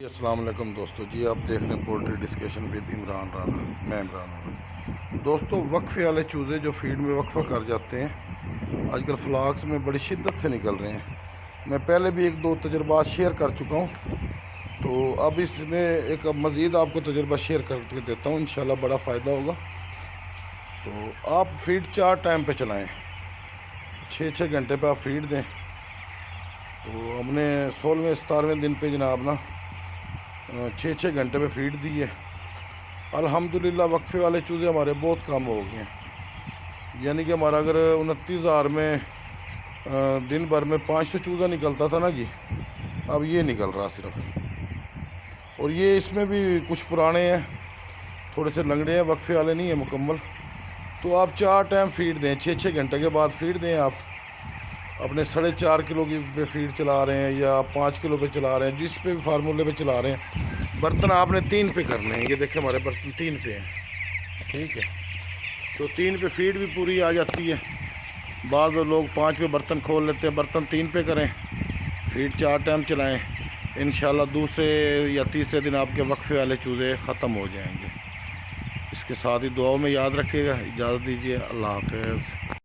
السلام علیکم دوستو جی، آپ دیکھ رہے ہیں poultry discussion with Imran Rana. میں عمران رانا. دوستو وقفے والے چوزے جو فیڈ میں وقفہ کر جاتے ہیں آج کل فلاکس میں بڑی شدت سے نکل رہے ہیں. میں پہلے بھی ایک دو تجربات شیئر کر چکا ہوں، تو اب اس میں ایک مزید آپ کو تجربہ شیئر کر کے دیتا ہوں، انشاءاللہ بڑا فائدہ ہوگا. تو آپ فیڈ 4 ٹائم پہ چلائیں، 6 گھنٹے پہ آپ فیڈ دیں. تو ہم نے 16ویں 17ویں دن پہ جناب نا 6 گھنٹے پہ فیڈ دی ہے. الحمدللہ وقفے والے چوزے ہمارے بہت کم ہو گئے ہیں. یعنی کہ ہمارا اگر 29,000 میں دن بھر میں 500 چوزا نکلتا تھا نا جی، اب یہ نکل رہا صرف. اور یہ اس میں بھی کچھ پرانے ہیں، تھوڑے سے لنگڑے ہیں، وقفے والے نہیں ہیں مکمل. تو آپ 4 ٹائم فیڈ دیں، 6 گھنٹے کے بعد فیڈ دیں. آپ اپنے 4.5 کلو کی پہ فیڈ چلا رہے ہیں یا 5 کلو پہ چلا رہے ہیں، جس پہ فارمولے پہ چلا رہے ہیں. برتن آپ نے 3 پہ کرنے ہیں. یہ دیکھیں ہمارے برتن 3 پہ ہیں، ٹھیک ہے. تو 3 پہ فیڈ بھی پوری آ جاتی ہے. بعض لوگ 5 پہ برتن کھول لیتے ہیں. برتن 3 پہ کریں، فیڈ 4 ٹائم چلائیں. انشاءاللہ دوسرے یا تیسرے دن آپ کے وقفے والے چوزے ختم ہو جائیں گے. اس کے ساتھ ہی دعاؤں میں یاد رکھیے گا. اجازت دیجیے، اللہ حافظ.